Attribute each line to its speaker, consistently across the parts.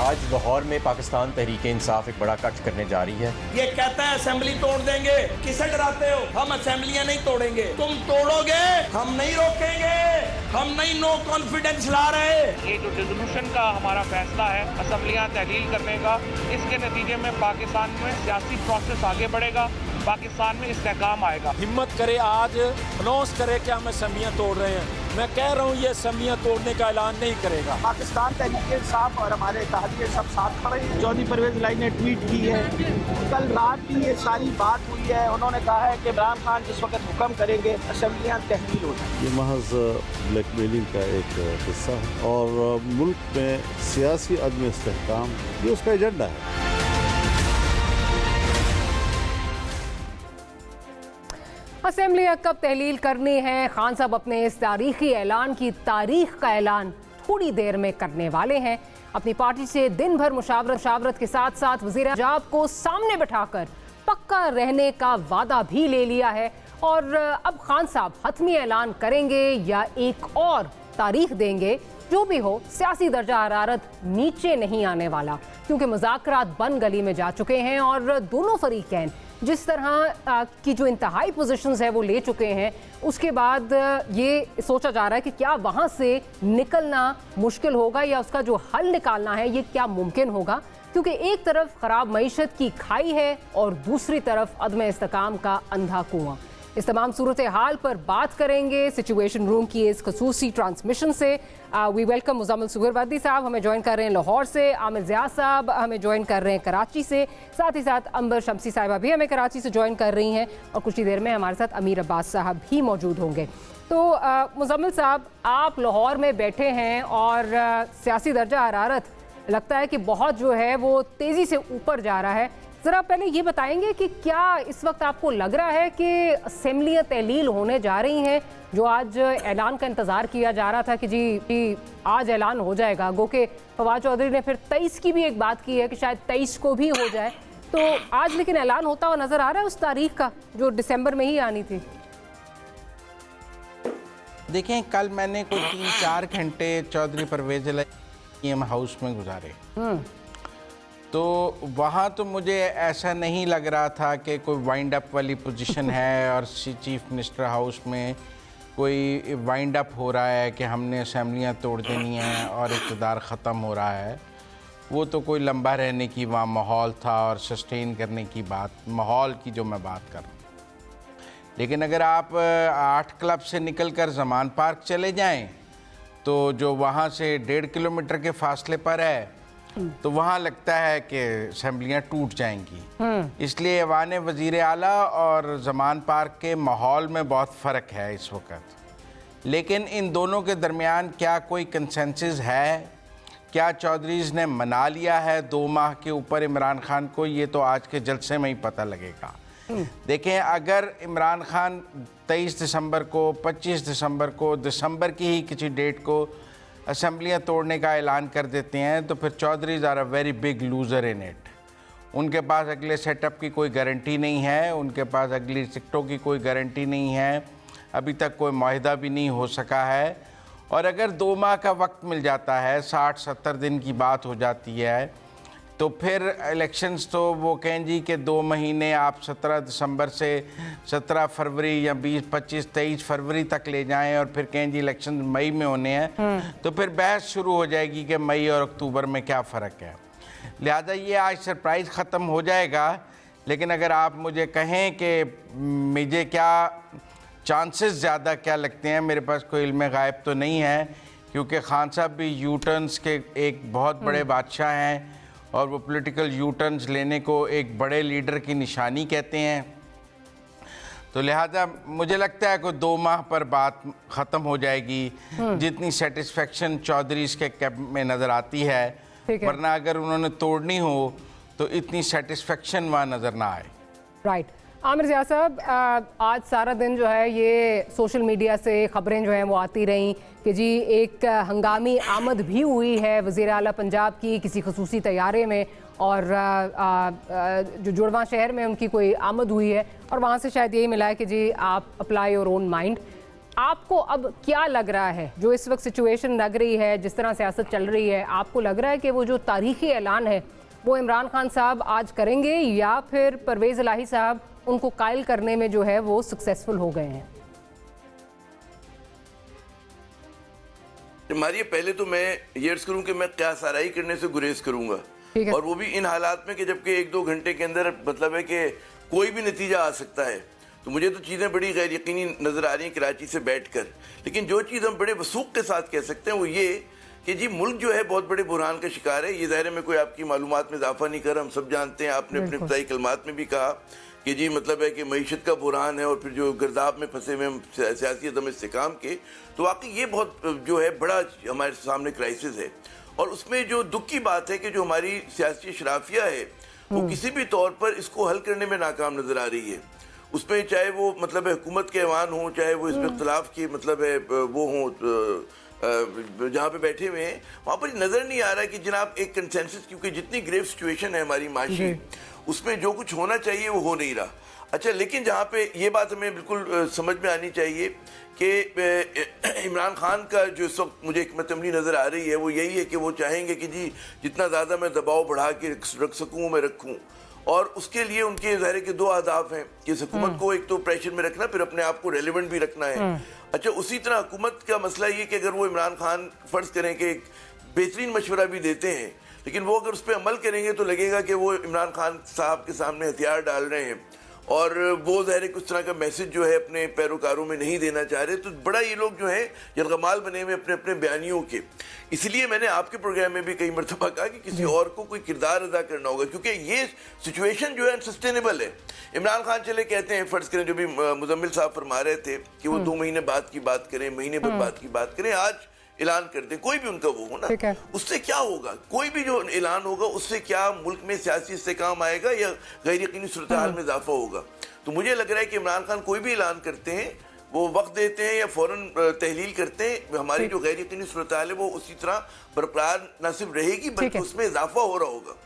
Speaker 1: आज लाहौर में पाकिस्तान तहरीक इंसाफ एक बड़ा कट करने जा रही है।
Speaker 2: ये कहता है असेंबली तोड़ देंगे, किसे डराते हो? हम असेंबलियां नहीं तोड़ेंगे, तुम तोड़ोगे हम नहीं रोकेंगे, हम नहीं नो कॉन्फिडेंस ला रहे।
Speaker 3: ये जो डिसोल्यूशन का हमारा फैसला है असेंबलियां तहलील करने का, इसके नतीजे में पाकिस्तान में सियासी प्रोसेस आगे बढ़ेगा, पाकिस्तान में इस्तेहकाम आएगा।
Speaker 4: हिम्मत करे आज अनाउंस करे कि हम असेंबलियां तोड़ रहे हैं। मैं कह रहा हूँ ये असेंबलियां तोड़ने का ऐलान नहीं करेगा।
Speaker 5: पाकिस्तान तहरीक इंसाफ और हमारे इत्तेहादिये सब साथ खड़े हैं। चौधरी परवेज लाई ने ट्वीट की है, कल रात भी ये सारी बात हुई है। उन्होंने कहा है कि इमरान खान जिस वक्त हुक्म करेंगे असेंबलियां तहलील हो जाएंगी।
Speaker 6: ये महज ब्लैकमेलिंग का एक हिस्सा है और मुल्क में सियासी अदम इस्तेहकाम ये उसका एजेंडा है।
Speaker 7: असेंबलियां कब तहलील करनी है, खान साहब अपने इस तारीखी ऐलान की तारीख का ऐलान थोड़ी देर में करने वाले हैं। अपनी पार्टी से दिन भर मुशावरत के साथ साथ वज़ीर पंजाब को सामने बिठाकर पक्का रहने का वादा भी ले लिया है। और अब खान साहब हतमी ऐलान करेंगे या एक और तारीख देंगे, जो भी हो सियासी दर्जा हरारत नीचे नहीं आने वाला, क्योंकि मुज़ाकरात बन गली में जा चुके हैं और दोनों फरीकैन जिस तरह की जो इंतहाई पोजीशंस है वो ले चुके हैं, उसके बाद ये सोचा जा रहा है कि क्या वहाँ से निकलना मुश्किल होगा या उसका जो हल निकालना है ये क्या मुमकिन होगा, क्योंकि एक तरफ ख़राब मईशत की खाई है और दूसरी तरफ अदम इस्तेहकाम का अंधा कुआं। इस तमाम सूरत हाल पर बात करेंगे सिचुएशन रूम की इस खसूसी ट्रांसमिशन से। वी वेलकम मुज़म्मिल सुहरवर्दी साहब हमें ज्वाइन कर रहे हैं लाहौर से, आमिर ज़ियाद साहब हमें ज्वाइन कर रहे हैं कराची से, साथ ही साथ अंबर शमसी साहिबा भी हमें कराची से ज्वाइन कर रही हैं और कुछ ही देर में हमारे साथ अमीर अब्बास साहब भी मौजूद होंगे। तो मुज़म्मिल साहब, आप लाहौर में बैठे हैं और सियासी दर्जा हरारत लगता है कि बहुत जो है वो तेज़ी से ऊपर जा रहा है। ज़रा पहले ये बताएंगे कि क्या इस वक्त आपको लग रहा है कि असेंबलियां तहलील होने जा रही हैं, जो आज ऐलान का इंतज़ार किया जा रहा था कि जी आज ऐलान हो जाएगा, गो के फवाद चौधरी ने फिर 23 की भी एक बात की है कि शायद 23 को भी हो जाए, तो आज लेकिन ऐलान होता हुआ नज़र आ रहा है उस तारीख का जो दिसंबर में ही आनी थी।
Speaker 8: देखें, कल मैंने कोई 3-4 घंटे चौधरी परवेज हाउस में गुजारे, तो वहाँ तो मुझे ऐसा नहीं लग रहा था कि कोई वाइंड अप वाली पोजीशन है और चीफ मिनिस्टर हाउस में कोई वाइंड अप हो रहा है कि हमने असेंबलियाँ तोड़ देनी हैं और इक़्तिदार ख़त्म हो रहा है। वो तो कोई लंबा रहने की वहाँ माहौल था और सस्टेन करने की बात, माहौल की जो मैं बात कर रहा हूँ। लेकिन अगर आप 8 क्लब से निकल कर ज़मान पार्क चले जाएँ तो जो वहाँ से 1.5 किलोमीटर के फासले पर है, तो वहाँ लगता है कि असेंबलियाँ टूट जाएंगी। इसलिए ऐवान वज़ीर आला और ज़मान पार्क के माहौल में बहुत फ़र्क है इस वक्त। लेकिन इन दोनों के दरमियान क्या कोई कंसेंसस है? क्या चौधरीज़ ने मना लिया है 2 माह के ऊपर इमरान खान को? ये तो आज के जलसे में ही पता लगेगा। देखें, अगर इमरान खान 23 दिसंबर को, 25 दिसंबर को, दिसंबर की ही किसी डेट को असेंबलियाँ तोड़ने का ऐलान कर देते हैं, तो फिर Chaudharys are a very big loser in it. उनके पास अगले सेटअप की कोई गारंटी नहीं है, उनके पास अगली टिकटों की कोई गारंटी नहीं है, अभी तक कोई मुआहिदा भी नहीं हो सका है। और अगर 2 माह का वक्त मिल जाता है, 60-70 दिन की बात हो जाती है, तो फिर इलेक्शंस तो वो कहें जी कि 2 महीने आप 17 दिसंबर से 17 फरवरी या 20-25-23 फरवरी तक ले जाएं और फिर कहें जी इलेक्शन मई में होने हैं, तो फिर बहस शुरू हो जाएगी कि मई और अक्टूबर में क्या फ़र्क है। लिहाजा ये आज सरप्राइज़ ख़त्म हो जाएगा। लेकिन अगर आप मुझे कहें कि मुझे क्या चांसेस ज़्यादा क्या लगते हैं, मेरे पास कोई इल्म गायब तो नहीं है, क्योंकि खान साहब भी यू टर्न्स के एक बहुत बड़े बादशाह हैं और वो पॉलिटिकल यू टर्न्स लेने को एक बड़े लीडर की निशानी कहते हैं। तो लिहाजा मुझे लगता है कि 2 माह पर बात ख़त्म हो जाएगी, जितनी सेटिस्फेक्शन चौधरीज़ के कैंप में नज़र आती है। वरना अगर उन्होंने तोड़नी हो तो इतनी सेटिस्फेक्शन वहाँ नज़र ना आए।
Speaker 7: राइट। आमिर ज़िया साहब, आज सारा दिन जो है ये सोशल मीडिया से ख़बरें जो हैं वो आती रहीं कि जी एक हंगामी आमद भी हुई है वज़ीर आला पंजाब की किसी खसूसी तैयारे में, और जो जुड़वा शहर में उनकी कोई आमद हुई है और वहाँ से शायद यही मिला है कि जी आप अप्लाई योर ओन माइंड। आपको अब क्या लग रहा है, जो इस वक्त सिचुएशन लग रही है, जिस तरह सियासत चल रही है, आपको लग रहा है कि वो जो तारीखी ऐलान है वो इमरान खान साहब आज करेंगे या फिर परवेज़ इलाही साहब उनको कायल करने में जो है वो सक्सेसफुल हो गए हैं?
Speaker 9: मारिए, पहले तो मैं ये अर्ज करूं कि मैं क्या साराई करने से गुरेज करूंगा, और वो भी इन हालात में कि जबकि 1-2 घंटे के अंदर मतलब है कि कोई भी नतीजा आ सकता है। तो मुझे तो चीज़ें बड़ी गैर यकीनी नज़र आ रही हैं कराची से बैठकर, लेकिन जो चीज़ हम बड़े वसूख के साथ कह सकते हैं वो ये कि जी मुल्क जो है बहुत बड़े बुरहान का शिकार है। ये ज़ाहिर में कोई आपकी मालूमात में इजाफा नहीं कर, हम सब जानते हैं। आपने अपने इब्तिदाई कलमात में भी कहा कि जी मतलब है कि मईशत का बुरहान है और फिर जो गर्दाब में फंसे हुए हम सियासी अदम इस्तेकाम के, तो वाकई ये बहुत जो है बड़ा हमारे सामने क्राइसिस है। और उसमें जो दुख की बात है कि जो हमारी सियासी शराफिया है वो किसी भी तौर पर इसको हल करने में नाकाम नजर आ रही है। उसमें चाहे वो मतलब है हुकूमत के ऐवान हो, चाहे वो इसमें इख्तलाफ की मतलब है वो हो जहाँ पे बैठे हुए हैं, वहाँ पर नज़र नहीं आ रहा है कि जनाब एक कंसेंसस, क्योंकि जितनी ग्रेव सिचुएशन है हमारी माशी, उसमें जो कुछ होना चाहिए वो हो नहीं रहा। अच्छा, लेकिन जहाँ पे ये बात हमें बिल्कुल समझ में आनी चाहिए कि इमरान खान का जो इस वक्त मुझे हिकमत अमली नज़र आ रही है वो यही है कि वो चाहेंगे कि जी जितना ज़्यादा मैं दबाव बढ़ा के रख सकूँ मैं रखूँ, और उसके लिए उनके ज़ाहिर के 2 अहदाफ हैं कि इस हुकूमत को एक तो प्रेशर में रखना, फिर अपने आप को रेलिवेंट भी रखना है। अच्छा, उसी तरह हुकूमत का मसला ये कि अगर वो इमरान खान फ़र्ज़ करें कि एक बेहतरीन मशवरा भी देते हैं, लेकिन वो अगर उस पर अमल करेंगे तो लगेगा कि वो इमरान खान साहब के सामने हथियार डाल रहे हैं और वो ज़ाहिर कुछ तरह का मैसेज जो है अपने पैरोकारों में नहीं देना चाह रहे। तो बड़ा ये लोग जो है यलगमाल बने हुए अपने अपने बयानियों के। इसलिए मैंने आपके प्रोग्राम में भी कई मरतबा कहा कि किसी और को कोई किरदार अदा करना होगा, क्योंकि ये सिचुएशन जो है अनसस्टेनेबल है। इमरान खान चले कहते हैं, फ़र्ज़ करें जो भी मुजम्मिल साहब फरमा रहे थे कि वो 2 महीने बाद की बात करें, महीने बाद की बात करें, आज ऐलान कर दें, कोई भी उनका वो हो ना, उससे क्या होगा? कोई भी जो ऐलान होगा उससे क्या मुल्क में सियासी इस्तेकाम आएगा या गैर यकीनी सूरत हाल में इजाफा होगा? तो मुझे लग रहा है कि इमरान खान कोई भी ऐलान करते हैं, वो वक्त देते हैं या फौरन तहलील करते हैं, हमारी जो गैर यकीनी सूरत हाल है वो उसी तरह बरकरार न सिर्फ रहेगी बल्कि उसमें इजाफा हो रहा होगा।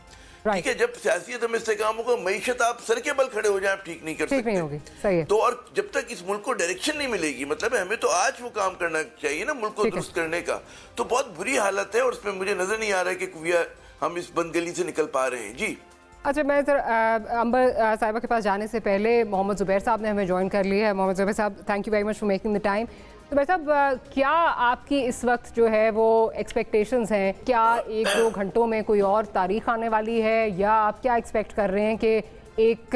Speaker 9: ठीक है, जब सियासी अदम इस्तेकाम होगा, मईशत आप सर के बल खड़े हो जाए, आप ठीक नहीं कर सकते।
Speaker 7: सही है।
Speaker 9: तो और जब तक इस मुल्क को डायरेक्शन नहीं मिलेगी, मतलब है हमें तो आज वो काम करना चाहिए ना मुल्क को दुरुस्त करने का, तो बहुत बुरी हालत है और उसमें मुझे नजर नहीं आ रहा है कि हम इस बंदगली से निकल पा रहे हैं। जी
Speaker 7: अच्छा, मैं सर अंबर साहिबा के पास जाने से पहले मोहम्मद ज़ुबैर साहब ने हमें ज्वाइन कर लिया है। मोहम्मद ज़ुबैर साहब, thank you very much for making the time. तो भाई साहब, क्या आपकी इस वक्त जो है वो एक्सपेक्टेशंस हैं? क्या 1-2 घंटों में कोई और तारीख आने वाली है, या आप क्या एक्सपेक्ट कर रहे हैं कि एक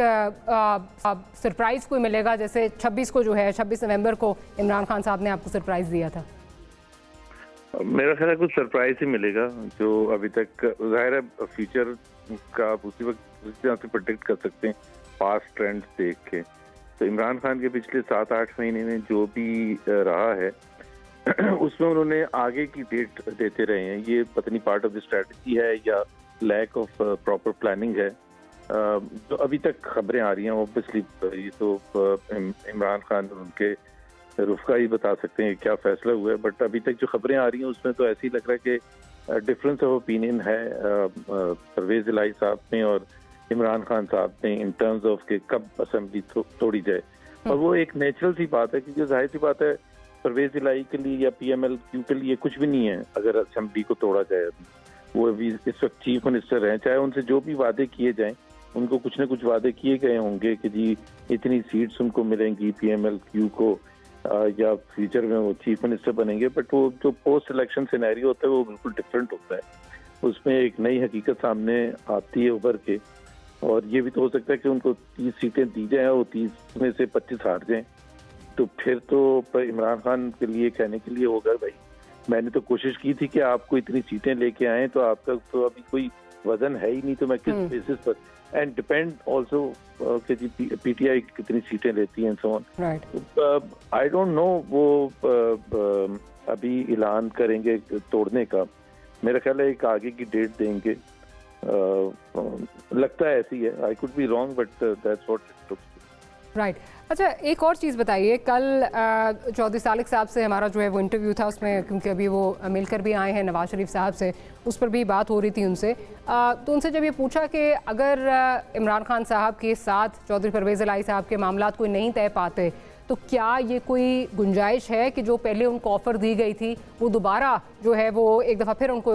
Speaker 7: सरप्राइज़ कोई मिलेगा, जैसे 26 को जो है 26 नवंबर को इमरान खान साहब ने आपको सरप्राइज़ दिया था?
Speaker 10: मेरा ख्याल है कुछ सरप्राइज ही मिलेगा, जो अभी तक ज़ाहिर है फ्यूचर का आप उसी वक्त उसी तरह से प्रोटेक्ट कर सकते हैं पास्ट ट्रेंड्स देख के। तो इमरान खान के पिछले 7-8 महीने में जो भी रहा है उसमें उन्होंने आगे की डेट देते रहे हैं। ये पता नहीं पार्ट ऑफ द स्ट्रेटजी है या लैक ऑफ प्रॉपर प्लानिंग है। जो अभी तक खबरें आ रही हैं ऑब्वियसली ये तो इमरान खान उनके रुफ़का ही बता सकते हैं क्या फैसला हुआ है, बट अभी तक जो खबरें आ रही हैं उसमें तो ऐसे ही लग रहा है कि डिफरेंस ऑफ ओपिनियन है परवेज़ इलाही साहब में और इमरान खान साहब में इन टर्म्स ऑफ के कब असेंबली तोड़ी जाए। और वो एक नेचुरल सी बात है, क्योंकि जाहिर सी बात है परवेज़ इलाही के लिए या PMLQ के लिए कुछ भी नहीं है अगर असेंबली को तोड़ा जाए। अभी वो अभी इस वक्त चीफ मिनिस्टर हैं, चाहे उनसे जो भी वादे किए जाएं, उनको कुछ न कुछ वादे किए गए होंगे कि जी इतनी सीट्स उनको मिलेंगी PMLQ को या फ्यूचर में वो चीफ मिनिस्टर बनेंगे, बट वो जो पोस्ट इलेक्शन सिनेरियो होता है वो बिल्कुल डिफरेंट होता है। उसमें एक नई हकीकत सामने आती है उभर के, और ये भी तो हो सकता है कि उनको 30 सीटें दी जाएं और 30 में से 25 हार जाएं, तो फिर तो इमरान खान के लिए कहने के लिए होगा भाई मैंने तो कोशिश की थी कि आपको इतनी सीटें लेके आए, तो आपका तो अभी कोई वजन है ही नहीं, तो मैं किस बेसिस पर, एंड डिपेंड ऑल्सो कि जी PTI कितनी सीटें लेती हैं so on. I don't know वो अभी ऐलान करेंगे तोड़ने का, मेरा ख्याल है एक आगे की डेट देंगे, लगता है ऐसी है। I could be wrong but that's what it looks.
Speaker 7: Right. अच्छा, एक और चीज़ बताइए, कल चौधरी सालिक साहब से हमारा जो है वो इंटरव्यू था, उसमें क्योंकि अभी वो मिलकर भी आए हैं नवाज शरीफ साहब से, उस पर भी बात हो रही थी उनसे, तो उनसे जब ये पूछा कि अगर इमरान खान साहब के साथ चौधरी परवेज़ इलाही साहब के मामलात कोई नहीं तय पाते तो क्या ये कोई गुंजाइश है कि जो पहले उनको ऑफ़र दी गई थी वो दोबारा जो है वो एक दफ़ा फिर उनको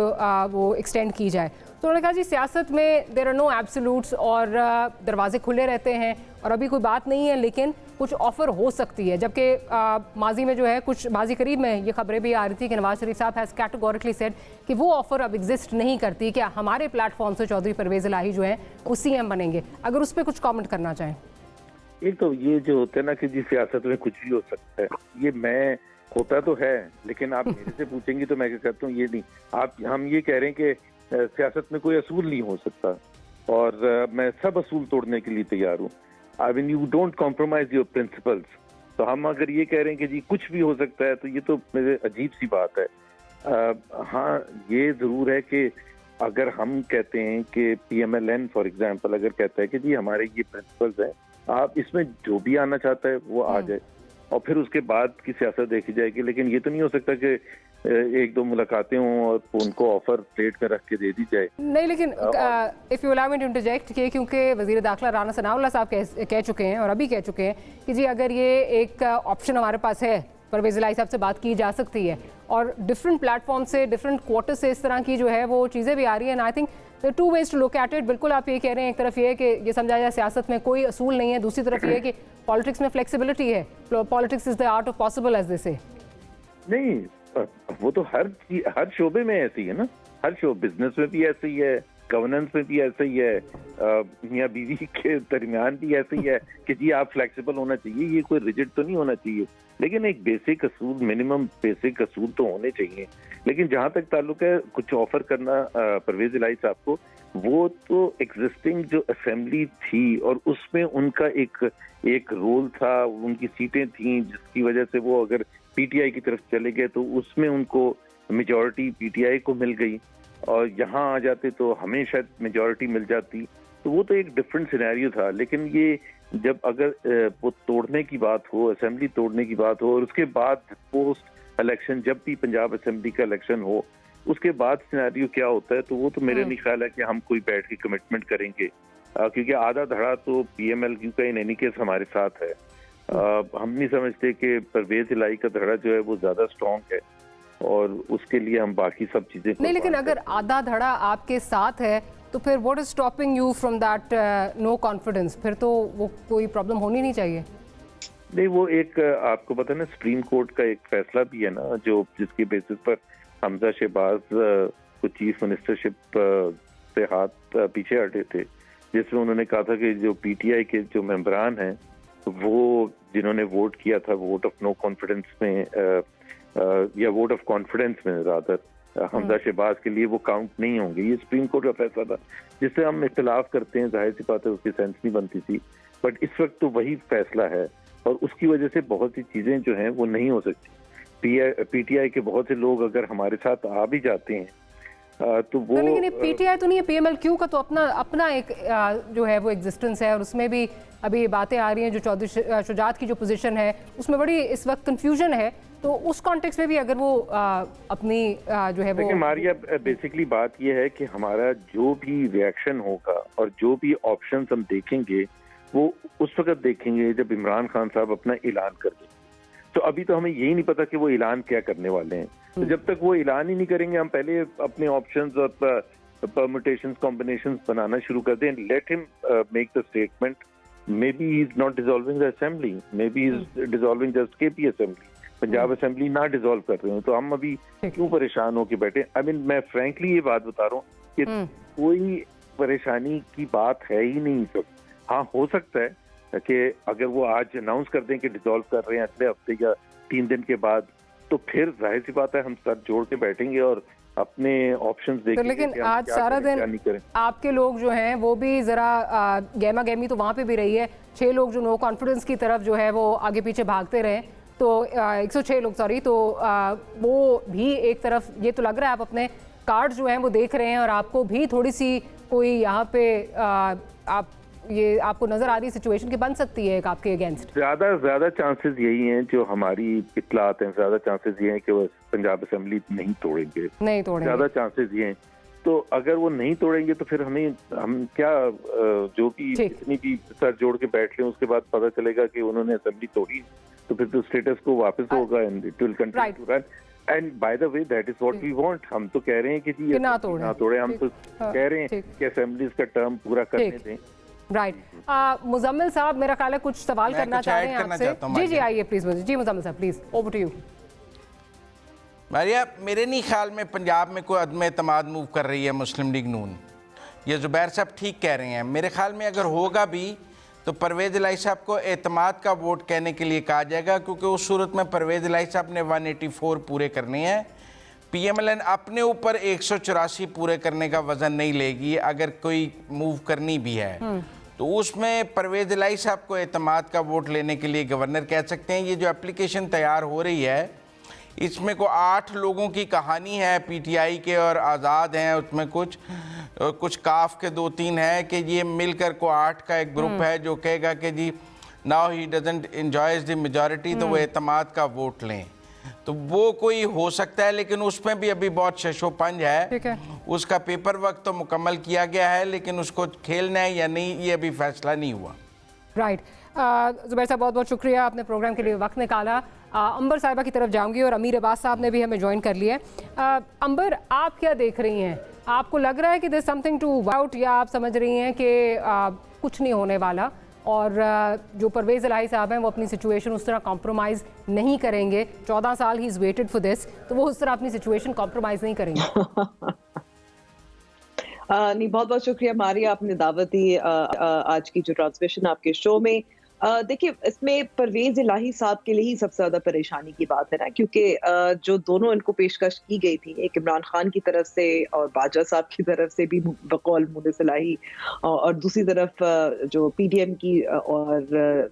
Speaker 7: वो एक्सटेंड की जाए? तो उन्होंने कहा जी सियासत में देयर आर नो एब्सोल्यूट्स और दरवाजे खुले रहते हैं और अभी कोई बात नहीं है, लेकिन कुछ ऑफ़र हो सकती है। जबकि माजी में जो है कुछ माजी करीब में ये खबरें भी आ रही थी कि नवाज शरीफ साहब हैज़ कैटेगोरिकली सेड कि वो ऑफ़र अब एग्जिस्ट नहीं करती, क्या हमारे प्लेटफॉर्म से चौधरी परवेज़ इलाही जो है वो CM बनेंगे। अगर उस पर कुछ कॉमेंट करना चाहें।
Speaker 10: एक तो ये जो होता है ना कि जी सियासत में कुछ भी हो सकता है, ये मैं होता तो है, लेकिन आप मेरे से पूछेंगे तो मैं क्या कहता हूँ ये नहीं। आप हम ये कह रहे हैं कि सियासत में कोई असूल नहीं हो सकता और मैं सब असूल तोड़ने के लिए तैयार हूँ। I mean you don't compromise your principles. तो हम अगर ये कह रहे हैं कि जी कुछ भी हो सकता है तो ये तो मेरे अजीब सी बात है। हाँ, ये जरूर है कि अगर हम कहते हैं कि PMLN फॉर एग्जांपल अगर कहता है कि जी हमारे ये प्रिंसिपल्स हैं, आप इसमें जो भी आना चाहता है वो आ जाए और फिर उसके बाद की सियासत देखी जाएगी। लेकिन ये तो नहीं हो सकता कि एक दो मुलाकातें हों और उनको ऑफर प्लेट में रख के दे दी जाए।
Speaker 7: नहीं, लेकिन if you allow me to interject कि क्योंकि वज़ीर दाखिला राना सनाउल्लाह साहब कह चुके हैं और अभी कह चुके हैं कि जी अगर ये एक ऑप्शन हमारे पास है, परवेज़ इलाही साहब से बात की जा सकती है और डिफरेंट प्लेटफॉर्म से डिफरेंट क्वार्टर से इस तरह की जो है वो चीज़ें भी आ रही हैं। I think the two ways to look at it. बिल्कुल आप ये कह रहे हैं, एक तरफ ये है कि ये समझा जाए सियासत में कोई असूल नहीं है, दूसरी तरफ ये है कि पॉलिटिक्स में फ्लेक्सिबिलिटी है। Politics is the art of possible as they say.
Speaker 10: नहीं, वो तो हर शोबे में ऐसी है ना, हर बिजनेस में भी ऐसे ही है, गवर्नेंस में भी ऐसे ही है, मियां बीवी के दरमियान भी ऐसे ही है कि जी आप फ्लेक्सिबल होना चाहिए, ये कोई रिजिड तो नहीं होना चाहिए, लेकिन एक बेसिक असूल, मिनिमम बेसिक असूल तो होने चाहिए। लेकिन जहां तक ताल्लुक है कुछ ऑफर करना परवेज इलाही साहब को, वो तो एग्जिस्टिंग जो असेंबली थी और उसमें उनका एक रोल था, उनकी सीटें थी जिसकी वजह से वो अगर PTI की तरफ चले गए तो उसमें उनको मेजॉरिटी PTI को मिल गई और यहाँ आ जाते तो हमें शायद मेजॉरिटी मिल जाती, तो वो तो एक डिफरेंट सिनेरियो था। लेकिन ये जब अगर वो तोड़ने की बात हो, असेंबली तोड़ने की बात हो और उसके बाद पोस्ट इलेक्शन जब भी पंजाब असेंबली का इलेक्शन हो उसके बाद सिनेरियो क्या होता है, तो वो तो मेरे नहीं ख्याल है कि हम कोई बैठ के कमिटमेंट करेंगे, क्योंकि आधा धड़ा तो PMLQ का इन एनी केस हमारे साथ है। हम नहीं समझते कि परवेज इलाही का धड़ा जो है वो ज्यादा स्ट्रॉन्ग है और उसके लिए हम बाकी सब चीजें
Speaker 7: नहीं। लेकिन अगर आधा धड़ा आपके साथ है तो फिर what is stopping you from that no confidence? फिर तो वो कोई प्रॉब्लम होनी नहीं चाहिए।
Speaker 10: नहीं, वो एक आपको पता है ना, सुप्रीम कोर्ट का एक फैसला भी है ना जो जिसके बेसिस पर हमजा शहबाज को चीफ मिनिस्टरशिप से हाथ पीछे हटे थे, जिसमें उन्होंने कहा था कि जो PTI के जो मेंबरान हैं वो जिन्होंने वोट किया था वोट ऑफ नो कॉन्फिडेंस में या वोट ऑफ कॉन्फिडेंस में रादर हमजा शहबाज के लिए वो काउंट नहीं होंगे। ये सुप्रीम कोर्ट का फैसला था जिससे हम इख्तिलाफ करते हैं, जाहिर सी बात है उसकी सेंस नहीं बनती थी, बट इस वक्त तो वही फैसला है और उसकी वजह से बहुत सी चीजें जो हैं वो नहीं हो सकती। PTI के बहुत से लोग अगर हमारे साथ आ भी जाते हैं तो वो
Speaker 7: लेकिन ये PTI तो नहीं है, PMLQ का तो अपना एक जो है वो एग्जिस्टेंस है और उसमें भी अभी बातें आ रही हैं। जो चौधरी शुजात की जो पोजीशन है उसमें बड़ी इस वक्त कंफ्यूजन है, तो उस कॉन्टेक्स्ट में भी अगर वो अपनी जो है वो
Speaker 10: मारिया, बेसिकली बात ये है कि हमारा जो भी रिएक्शन होगा और जो भी ऑप्शंस हम देखेंगे वो उस वक्त देखेंगे जब इमरान खान साहब अपना ऐलान कर दें। तो अभी तो हमें यही नहीं पता कि वो ऐलान क्या करने वाले हैं, तो जब तक वो ऐलान ही नहीं करेंगे हम पहले अपने ऑप्शंस और परम्यूटेशंस कॉम्बिनेशंस बनाना शुरू कर दें। Let him make the statement, may be he is not dissolving the assembly, may be he is dissolving just KP assembly, Punjab assembly ना डिसॉल्व कर रहे हो, तो हम अभी क्यों परेशान होके बैठे? आई मीन मैं फ्रैंकली ये बात बता रहा हूँ कि कोई परेशानी की बात है ही नहीं। सब हाँ, हो सकता है कि अगर वो आज अनाउंस कर दें कि डिसॉल्व कर रहे हैं अगले हफ्ते या 3 दिन के बाद, तो फिर जाहिर सी बात है हम सर जोड़ के बैठेंगे और अपने ऑप्शंस देखेंगे।
Speaker 7: तो लेकिन आज सारा दिन आपके लोग जो हैं वो भी जरा गहमा गहमी तो वहाँ पे भी रही है। 6 लोग जो नो कॉन्फिडेंस की तरफ जो है वो आगे पीछे भागते रहे, तो 106 लोग सॉरी, तो वो भी एक तरफ ये तो लग रहा है आप अपने कार्ड जो हैं वो देख रहे हैं और आपको भी थोड़ी सी कोई यहाँ पे ये आपको नजर आ रही सिचुएशन की बन सकती है एक आपके अगेंस्ट।
Speaker 10: ज्यादा चांसेस यही हैं, जो हमारी इत्तलात हैं, ज्यादा चांसेस ये हैं कि वो पंजाब असेंबली नहीं तोड़ेंगे, ज्यादा चांसेस ये हैं। तो अगर वो नहीं तोड़ेंगे तो फिर हम क्या जो भी जितनी भी सर जोड़ के बैठ लें उसके बाद पता चलेगा कि उन्होंने असेंबली तोड़ी, तो तो फिर तो स्टेटस को वापस होगा and it will continue to run. And by the way that is what we want. हम तो कह रहे हैं कि जी
Speaker 7: ना तोड़े,
Speaker 10: हम तो कह रहे हैं कि असेंबलीज का टर्म पूरा करने दें।
Speaker 7: राइट। मुजम्मिल साहब, मेरा ख्याल है कुछ सवाल करना चाह रहे हैं आपसे। जी आइए प्लीज। जी मुजम्मिल साहब please, over to you.
Speaker 8: Maria, मेरे नहीं ख्याल में पंजाब में कोई अदम एतमाद मूव कर रही है मुस्लिम लीग नून। ये ज़ुबैर साहब ठीक कह रहे हैं। मेरे ख्याल में अगर होगा भी तो परवेज़ इलाही साहब को एतमाद का वोट कहने के लिए कहा जाएगा, क्योंकि उस सूरत में परवेज़ इलाही साहब ने 184 पूरे करने हैं। PMLN अपने ऊपर 184 पूरे करने का वज़न नहीं लेगी अगर कोई मूव करनी भी है तो उसमें परवेज़ इलाही साहब को एतमाद का वोट लेने के लिए गवर्नर कह सकते हैं। ये जो एप्लीकेशन तैयार हो रही है इसमें को 8 लोगों की कहानी है, PTI के और आज़ाद हैं, उसमें कुछ काफ के 2-3 हैं कि ये मिलकर को 8 का एक ग्रुप है जो कहेगा कि जी now he doesn't enjoys the majority, तो वो एतमाद का वोट लें। तो वो कोई हो सकता है, लेकिन उसमें भी अभी बहुत शशोपंज है। उसका पेपर वर्क तो मुकम्मल किया गया है, लेकिन उसको खेलना है या नहीं ये अभी फैसला नहीं हुआ।
Speaker 7: राइट। ज़ुबैर साहब बहुत बहुत शुक्रिया, आपने प्रोग्राम के लिए वक्त निकाला। अंबर साहिबा की तरफ जाऊंगी और अमीर अब्बास साहब ने भी हमें ज्वाइन कर लिया है। अंबर, आप क्या देख रही हैं? आपको लग रहा है कि देयर समथिंग टू वाउट, या आप समझ रही हैं कि कुछ नहीं होने वाला और जो परवेज़ इलाही साहब हैं वो अपनी सिचुएशन उस तरह कॉम्प्रोमाइज़ नहीं करेंगे? 14 साल he is waited for this, तो वो उस तरह अपनी सिचुएशन कॉम्प्रोमाइज़ नहीं करेंगे?
Speaker 11: नहीं, बहुत बहुत शुक्रिया मारिया, आपने दावत दी आज की जो ट्रांसमिशन आपके शो में। देखिए, इसमें परवेज़ इलाही साहब के लिए ही सबसे ज़्यादा परेशानी की बात है ना, क्योंकि जो दोनों इनको पेशकश की गई थी, एक इमरान खान की तरफ से और बाजा साहब की तरफ से भी बकौल मुनिस इलाही, और दूसरी तरफ जो PDM की और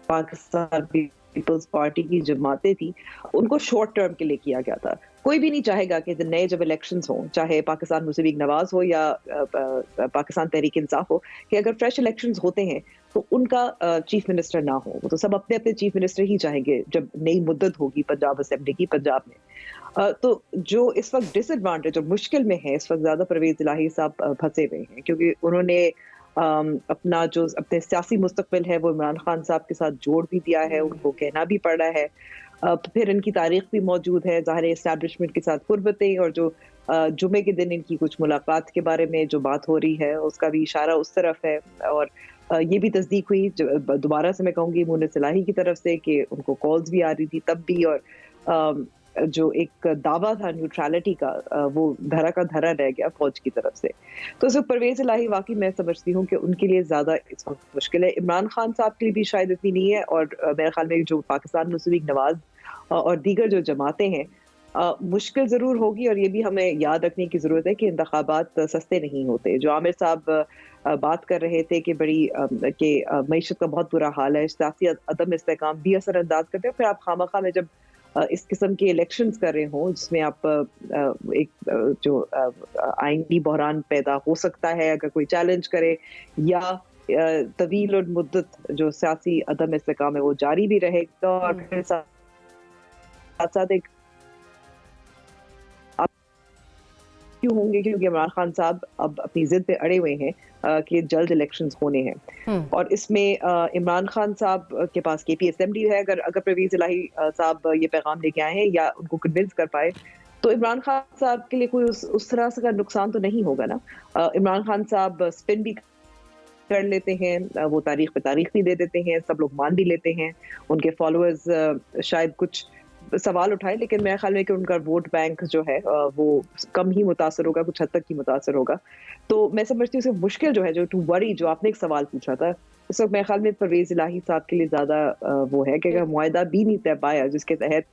Speaker 11: पाकिस्तान पीपल्स पार्टी की जमातें थी, उनको शॉर्ट टर्म के लिए किया गया था। कोई भी नहीं चाहेगा कि नए जब इलेक्शंस हों, चाहे पाकिस्तान मुस्लिम लीग नवाज हो या पाकिस्तान तहरीक इंसाफ हो, कि अगर फ्रेश इलेक्शंस होते हैं तो उनका चीफ मिनिस्टर ना हो। तो सब अपने अपने चीफ मिनिस्टर ही चाहेंगे जब नई मुद्दत होगी पंजाब असेंबली की पंजाब में। तो जो इस वक्त डिसएडवांटेज और मुश्किल में है, इस वक्त ज़्यादा परवेज़ इलाही साहब फंसे हुए हैं, क्योंकि उन्होंने अपना जो अपने सियासी मुस्तकबिल है वो इमरान खान साहब के साथ जोड़ भी दिया है, उनको कहना भी पड़ा है। फिर इनकी तारीख भी मौजूद है, ज़ाहिर एस्टैब्लिशमेंट के साथ कुर्बतें, और जो जुमे के दिन इनकी कुछ मुलाकात के बारे में जो बात हो रही है उसका भी इशारा उस तरफ है। और ये भी तस्दीक हुई दोबारा से, मैं कहूँगी मुनिस इलाही की तरफ से, कि उनको कॉल्स भी आ रही थी तब भी, और जो एक दावा था न्यूट्रलिटी का वो धरा का धरा रह गया फौज की तरफ से। तो जो परवेज़ इलाही वाकई मैं समझती हूँ कि उनके लिए ज़्यादा इस वक्त मुश्किल है। इमरान खान साहब के लिए भी शायद इतनी नहीं है, और मेरे ख्याल में जो पाकिस्तान मुस्लिम लीग नवाज और दीगर जो जमातें हैं, मुश्किल ज़रूर होगी। और ये भी हमें याद रखने की ज़रूरत है कि इंतखाबात सस्ते नहीं होते। जो आमिर साहब बात कर रहे थे कि मईशत का बहुत बुरा हाल है, सियासी अदम इस्तेहकाम भी असरअंदाज करते हैं। फिर आप खामखा में जब इस किस्म के इलेक्शंस कर रहे हों जिसमें आप एक जो आईनी बहरान पैदा हो सकता है अगर कोई चैलेंज करे, या तवील और मुद्दत जो सियासी अदम इस्तेहकाम है वो जारी भी रहेगा। और फिर साथ साथ एक क्यों होंगे, क्योंकि इमरान खान साहब अब अपनी जिद पे अड़े हुए हैं कि जल्द इलेक्शंस होने हैं। और इसमें इमरान खान साहब के पास KP असेंबली है। अगर परवेज़ इलाही साहब ये पैगाम लेके आए हैं या उनको कन्विंस कर पाए, तो इमरान खान साहब के लिए कोई उस तरह से का नुकसान तो नहीं होगा ना। इमरान खान साहब स्पिन भी कर लेते हैं, वो तारीख पे तारीख भी दे देते हैं, सब लोग मान भी लेते हैं। उनके फॉलोअर्स शायद कुछ सवाल उठाए, लेकिन मेरे ख्याल में कि उनका वोट बैंक जो है वो कम ही मुतासर होगा, कुछ हद तक ही मुतासर होगा। तो मैं समझती हूँ मुश्किल जो है, जो टू वरी, जो आपने एक सवाल पूछा था, इस वक्त मेरे ख्याल में परवेज़ इलाही साहब के लिए ज़्यादा वो है कि अगर मुआहदा भी नहीं तय पाया जिसके तहत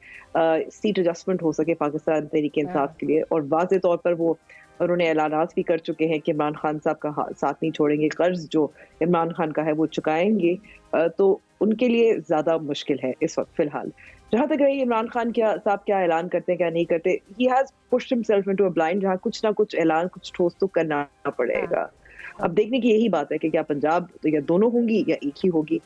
Speaker 11: सीट एडजस्टमेंट हो सके पाकिस्तान तहरीक इंसाफ के लिए, और वाज़े तौर पर वो उन्होंने ऐलानात भी कर चुके हैं कि इमरान खान साहब का साथ नहीं छोड़ेंगे, कर्ज जो इमरान खान का है वो चुकाएंगे, तो उनके लिए ज़्यादा मुश्किल है इस वक्त फ़िलहाल। जहाँ तक रही इमरान खान साहब क्या ऐलान करते हैं क्या नहीं करते, he has pushed himself into a blind, जहाँ कुछ ना कुछ ऐलान, कुछ ठोस तो करना पड़ेगा। अब देखने की यही बात है कि क्या पंजाब तो या दोनों होंगी या एक ही होगी।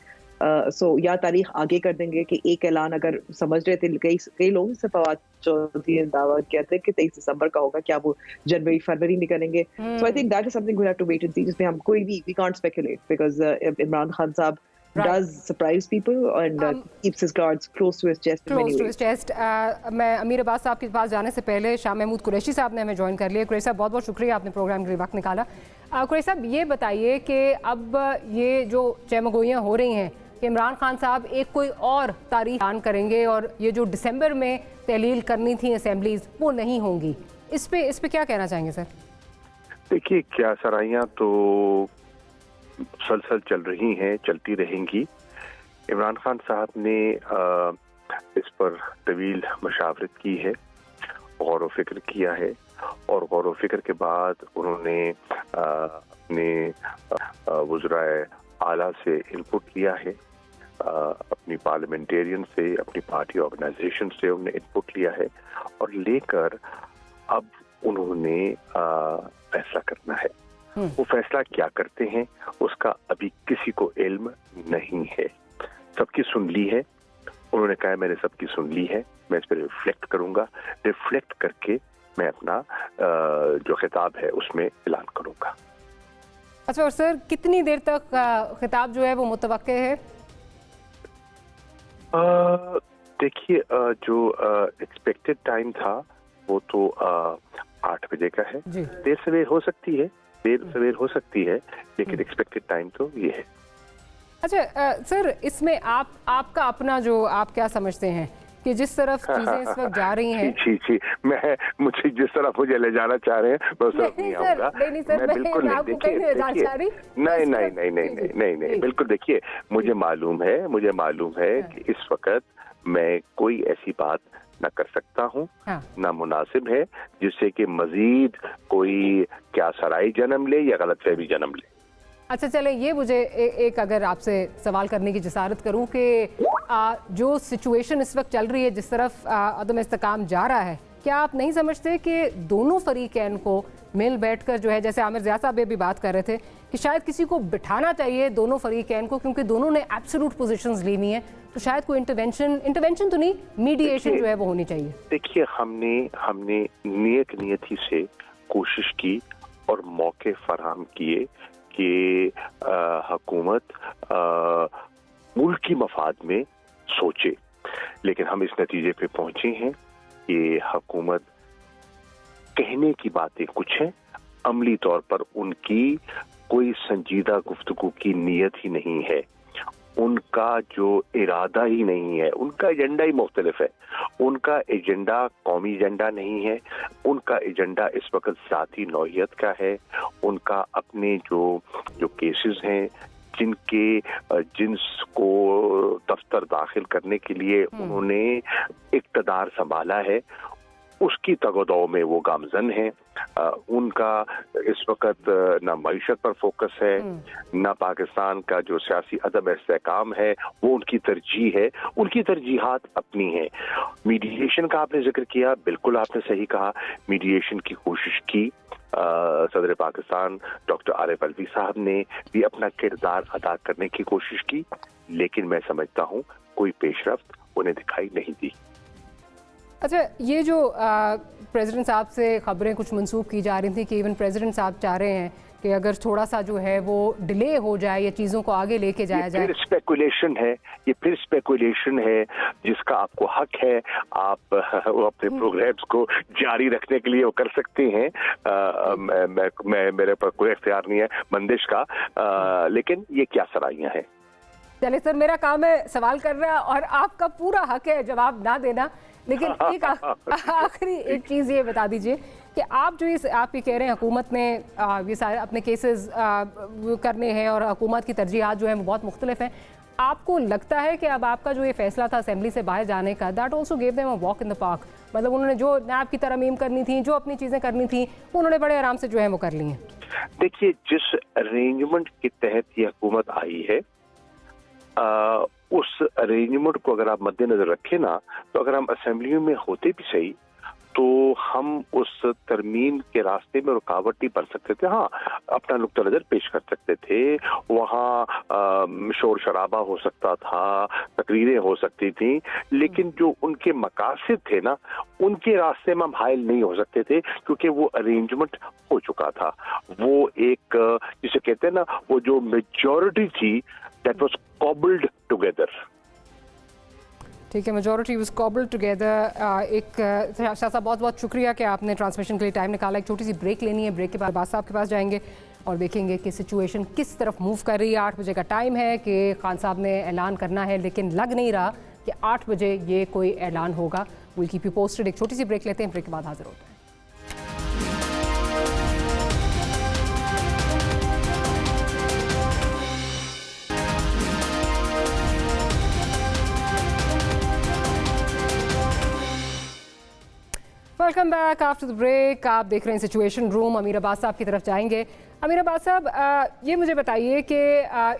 Speaker 11: या तारीख आगे कर देंगे कि एक ऐलान, अगर समझ रहे थे कई लोग से फवाद चौधरी ने दावा किया था कि 23 दिसंबर का होगा, क्या वो जनवरी फरवरी में करेंगे। So I think that is something we have to wait and see, जिसमें हम कोई भी we can't speculate, because Imran Khan साहब does surprise people and keeps his cards close to his chest in many ways.
Speaker 7: मैं अमीर अब्बास साहब के पास जाने से पहले शाह महमूद कुरैशी साहब ने हमें ज्वाइन कर लिया। कुरैशी साहब बहुत बहुत शुक्रिया, आपने प्रोग्राम के लिए वक्त निकाला। कुरैशी साहब ये बताइए कि अब ये जो चहमगोइयाँ हो रही हैं कि इमरान खान साहब एक कोई और तारीख ऐलान करेंगे और ये जो दिसंबर में तहलील करनी थी असेंबलीज वो नहीं होंगी, इस पे क्या कहना चाहेंगे सर?
Speaker 10: देखिए, क्या सराइयाँ तो सलसल चल रही हैं, चलती रहेंगी। इमरान खान साहब ने इस पर तवील मशावरत की है, गौर व फिक्र किया है और गौर व फिक्र के बाद उन्होंने अपने वज़राए आला से इनपुट लिया है, अपनी पार्लियामेंटेरियन से, अपनी पार्टी ऑर्गेनाइजेशन से उन्होंने इनपुट लिया है और लेकर अब उन्होंने फैसला करना है। वो फैसला क्या करते हैं उसका अभी किसी को इल्म नहीं है। सबकी सुन ली है, उन्होंने कहा मैंने सबकी सुन ली है, मैं इस पर रिफ्लेक्ट करूंगा, रिफ्लेक्ट करके मैं अपना जो खिताब है उसमें ऐलान करूंगा।
Speaker 7: अच्छा, और सर कितनी देर तक खिताब जो है वो मुतवक्के है?
Speaker 10: देखिए, जो एक्सपेक्टेड टाइम था वो तो 8 बजे का है। देर सवेर हो सकती है, लेकिन एक्सपेक्टेड टाइम तो ये है।
Speaker 7: अच्छा सर, इसमें आपका अपना जो आप क्या समझते हैं कि जिस तरफ चीजें इस वक्त जा रही हैं?
Speaker 10: जी, मुझे जिस तरफ मुझे ले जाना चाह रहे हैं मैं उस तरफ नहीं आऊंगा।
Speaker 7: मैं बिल्कुल नहीं,
Speaker 10: नहीं, बिल्कुल। देखिए, मुझे मालूम है कि इस वक्त मैं कोई ऐसी बात न कर सकता हूँ, ना मुनासिब है जिससे कि मजीद कोई क्या सराई जन्म ले या गलतफहमी जन्म ले।
Speaker 7: अच्छा चले, ये मुझे एक अगर आपसे सवाल करने की जसारत करूं कि जो सिचुएशन इस वक्त चल रही है, जिस तरफ अदम इस्तेकाम जा रहा है, क्या आप नहीं समझते कि दोनों फरीकैन को मिल बैठकर जो है, जैसे आमिर ज़िया साहब भी बात कर रहे थे कि शायद किसी को बिठाना चाहिए दोनों फरीकैन को, क्योंकि दोनों ने एब्सोल्यूट पोजीशंस ली हुई हैं, तो शायद कोई इंटरवेंशन तो नहीं, मीडिएशन जो है वो होनी चाहिए।
Speaker 10: देखिए, हमने नियति से कोशिश की और मौके फराहम किए कि हुकूमत मुल्क की मफाद में सोचे, लेकिन हम इस नतीजे पे पहुंचे हैं कि हुकूमत कहने की बातें कुछ हैं, अमली तौर पर उनकी कोई संजीदा गुफ्तगू की नीयत ही नहीं है, उनका जो इरादा ही नहीं है, उनका एजेंडा ही मुख्तलिफ है। उनका एजेंडा कौमी एजेंडा नहीं है, उनका एजेंडा इस वक्त ज़ाती नौइयत का है। उनका अपने जो केसेस हैं जिनके जिन्स को दफ्तर दाखिल करने के लिए उन्होंने इक़्तिदार संभाला है, उसकी तगदो में वो गामजन हैं। उनका इस वक्त ना मईशत पर फोकस है, ना पाकिस्तान का जो सियासी अदम इस्तेहकाम है वो उनकी तरजीह है, उनकी तरजीहात अपनी हैं। मीडिएशन का आपने जिक्र किया, बिल्कुल आपने सही कहा, मीडिएशन की कोशिश की। सदर पाकिस्तान डॉक्टर आरिफ अलवी साहब ने भी अपना किरदार अदा करने की कोशिश की, लेकिन मैं समझता हूँ कोई पेशरफ्त उन्हें दिखाई नहीं दी।
Speaker 7: अच्छा, ये जो प्रेसिडेंट साहब से खबरें कुछ मंसूब की जा रही थी कि इवन प्रेसिडेंट साहब चाह रहे हैं कि अगर थोड़ा सा जो है वो डिले हो जाए या चीज़ों को आगे लेके जाया जाए।
Speaker 10: फिर स्पेकुलेशन है जिसका आपको हक है, आप अपने प्रोग्राम्स को जारी रखने के लिए वो कर सकते हैं। मेरे पर कोई इख्तियार नहीं है बंदिश का, लेकिन ये क्या सराइयाँ हैं।
Speaker 7: चले सर, मेरा काम है सवाल करना और आपका पूरा हक है जवाब ना देना, लेकिन एक आखिरी एक चीज़ ये बता दीजिए कि आप जो आप ये कह रहे हैं हुकूमत ने ये सारे अपने केसेस करने हैं और हुकूमत की तरजीहात जो है वो बहुत मुख्तलिफ हैं, आपको लगता है कि अब आपका जो ये फैसला था असेंबली से बाहर जाने का, that also gave them a walk in the park, मतलब उन्होंने जो नैब की तरमीम करनी थी, जो अपनी चीज़ें करनी थी, वो उन्होंने बड़े आराम से जो है वो कर ली हैं।
Speaker 10: देखिए, जिस अरेंजमेंट के तहत ये हुकूमत आई है, उस अरेंजमेंट को अगर आप मद्देनजर रखें ना, तो अगर हम असेंबली में होते भी सही तो हम उस तरमीम के रास्ते में रुकावट नहीं बन सकते थे। हाँ, अपना नुक्ता नज़र पेश कर सकते थे, वहाँ शोर शराबा हो सकता था, तकरीरें हो सकती थी, लेकिन जो उनके मकासद थे ना, उनके रास्ते में हम हायल नहीं हो सकते थे, क्योंकि वो अरेंजमेंट हो चुका था। वो एक जिसे कहते हैं ना, वो जो मेजॉरिटी थी that was cobbled together.
Speaker 7: ठीक है, majority was cobbled together. Shah साहब बहुत बहुत शुक्रिया कि आपने ट्रांसमिशन के लिए टाइम निकाला। एक छोटी सी ब्रेक लेनी है, ब्रेक के बाद साहब के पास जाएंगे और देखेंगे कि सिचुएशन किस तरफ मूव कर रही है। 8 बजे का टाइम है कि खान साहब ने ऐलान करना है, लेकिन लग नहीं रहा कि 8 बजे ये कोई ऐलान होगा। Will keep you posted. एक छोटी सी ब्रेक लेते हैं, ब्रेक के बाद हाजिर होते हैं। Welcome back after the break. आप देख रहे हैं सिचुएशन रूम। अमीर अब्बास साहब की तरफ जाएंगे। अमीर अब्बास साहब, ये मुझे बताइए कि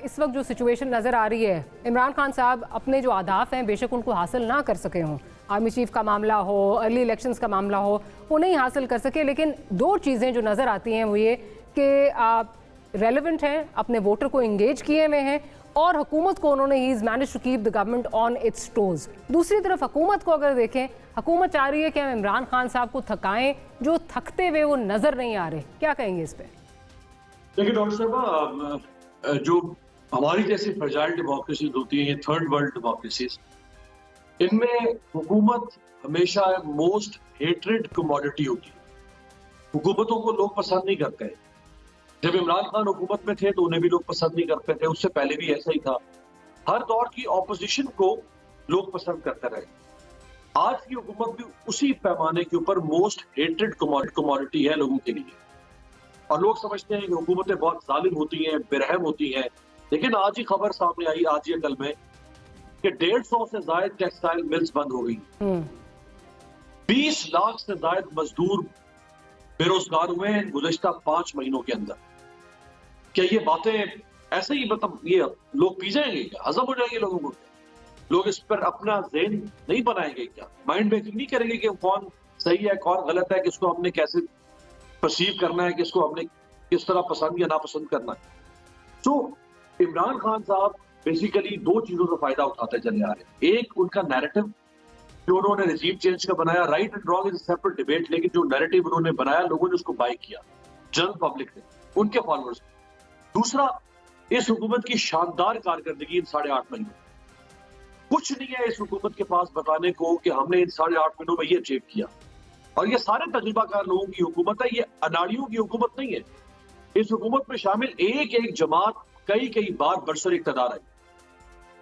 Speaker 7: इस वक्त जो सिचुएशन नज़र आ रही है, इमरान खान साहब अपने जो अहदाफ हैं बेशक उनको हासिल ना कर सके हों, आर्मी चीफ का मामला हो, अर्ली इलेक्शंस का मामला हो, वो नहीं हासिल कर सके, लेकिन दो चीज़ें जो नज़र आती हैं वो ये कि आप रेलिवेंट हैं, अपने वोटर को इंगेज किए हुए हैं और हुकूमत को उन्होंने ही is manage to keep the government on its toes. दूसरी तरफ हुकूमत को अगर देखें, हुकूमत चाह रही है कि हम इमरान खान साहब को थकाएं, जो थकते हुए वो नजर नहीं आ रहे। क्या कहेंगे इस पे?
Speaker 12: देखिए डॉक्टर साहब, जो हमारी जैसी फ्रेजाइल डेमोक्रेसीज होती हैं, ये थर्ड वर्ल्ड डेमोक्रेसीज, इनमें हुकूमत हमेशा मोस्ट हेटेड कमोडिटी होती है। हुकूमतों को लोग पसंद नहीं करते हैं। जब इमरान खान हुकूमत में थे तो उन्हें भी लोग पसंद नहीं करते थे, उससे पहले भी ऐसा ही था। हर दौर की ऑपोजिशन को लोग पसंद करते रहे। आज की हुकूमत भी उसी पैमाने के ऊपर मोस्ट हेटेड कमोडिटी है लोगों के लिए, और लोग समझते हैं कि हुकूमतें बहुत जालिम होती हैं, बेरहम होती हैं। लेकिन आज ही खबर सामने आई, आज या कल में, कि 150 से ज्यादा टेक्सटाइल मिल्स बंद हो गई। 20 लाख से ज्यादा मजदूर बेरोजगार हुए हैं गुज़श्ता 5 महीनों के अंदर। क्या ये बातें ऐसे ही मतलब ये लोग पी जाएंगे क्या, हजम हो जाएंगे लोगों को? लोग इस पर अपना ज़हन नहीं बनाएंगे क्या, माइंड मेकिंग नहीं करेंगे कि कौन सही है कौन गलत है, किसको हमने कैसे परसीव करना है, किसको हमने किस तरह पसंद या नापसंद करना है। तो इमरान खान साहब बेसिकली दो चीजों का फायदा उठाते चले आ रहे हैं। एक, उनका नैरेटिव जो उन्होंने रिजीम चेंज का बनाया, right and wrong is separate debate, लेकिन जो नैरेटिव उन्होंने बनाया लोगों ने उसको बाय किया, जनरल पब्लिक ने, उनके फॉलोअर्स। दूसरा, इस हुकूमत की शानदार कारकर्दगी इन 8.5 महीनों। कुछ नहीं है इस हुकूमत के पास बताने को कि हमने इन 8.5 महीनों में ये अचीव किया। और ये सारे तजुर्बाकार लोगों की हुकूमत है, ये अनाड़ियों की हुकूमत नहीं है। इस हुकूमत में शामिल एक एक जमात कई बार बरसर इक़्तिदार आई।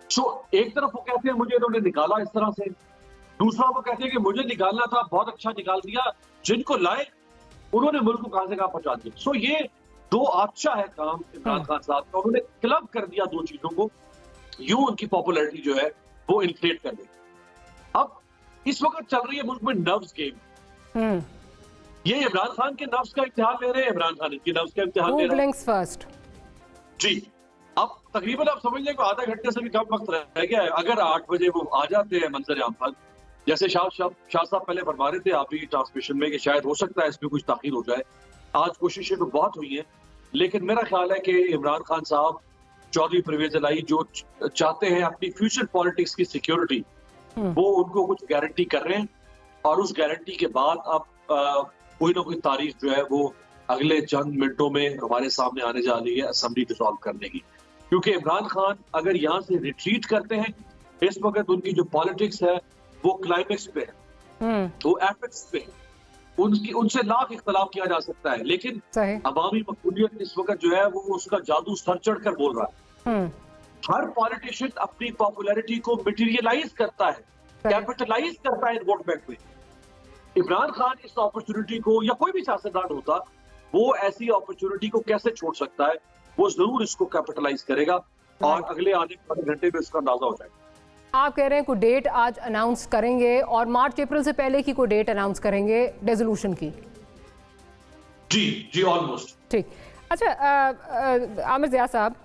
Speaker 12: सो एक तरफ वो कहते हैं मुझे इन्होंने निकाला इस तरह से, दूसरा वो कहते हैं कि मुझे निकालना था, बहुत अच्छा निकाल दिया, जिनको लाए उन्होंने मुल्क को कहां से कहां पहुंचा दिया। सो ये दो अच्छा है काम इमरान खान साहब का, उन्होंने क्लब कर दिया दो चीजों को, यूं उनकी पॉपुलैरिटी जो है वो इन्फ्लेट कर दी। अब इस वक्त चल रही है मुल्क में नर्व्स गेम। ये इमरान खान के नर्व्स का इम्तिहान ले रहे हैं, इमरान खान इनकी नर्व्स का इम्तिहान ले रहे हैं। जी, अब तकरीबन आप समझ लें कि आधा घंटे से भी कम वक्त रह गया है। अगर 8 बजे वो आ जाते हैं मंजर आम पर, जैसे शाह साहब पहले फरमा रहे थे आप भी ट्रांसमिशन में कि शायद हो सकता है इसमें कुछ ताखीर हो जाए। आज कोशिशें तो बहुत हुई हैं, लेकिन मेरा ख्याल है कि इमरान खान साहब, चौधरी परवेज इलाही जो चाहते हैं अपनी फ्यूचर पॉलिटिक्स की सिक्योरिटी, वो उनको कुछ गारंटी कर रहे हैं। और उस गारंटी के बाद अब कोई ना कोई तारीख जो है वो अगले चंद मिनटों में हमारे सामने आने जा रही है असेंबली डिसॉल्व करने की। क्योंकि इमरान खान अगर यहाँ से रिट्रीट करते हैं, इस वक्त उनकी जो पॉलिटिक्स है वो क्लाइमेक्स पे है, वो एपेक्स पे है, उनसे लाख इख्तलाफ किया जा सकता है, लेकिन अवामी मकबूलियत इस वक्त जो है वो उसका जादू सर चढ़ कर बोल रहा है। हर पॉलिटिशियन अपनी पॉपुलैरिटी को मटेरियलाइज करता है, कैपिटलाइज करता है वोट बैंक में। इमरान खान इस अपॉर्चुनिटी को, या कोई भी सियासतदान होता, वो ऐसी अपॉर्चुनिटी को कैसे छोड़ सकता है? वो जरूर इसको कैपिटलाइज करेगा और अगले आने वाले घंटे में इसका अंदाजा हो जाएगा।
Speaker 7: आप कह रहे हैं कोई डेट आज अनाउंस करेंगे और मार्च अप्रैल से पहले की कोई डेट अनाउंस करेंगे रेजोल्यूशन की?
Speaker 12: जी ऑलमोस्ट
Speaker 7: ठीक। अच्छा, आमिर ज़िया साहब,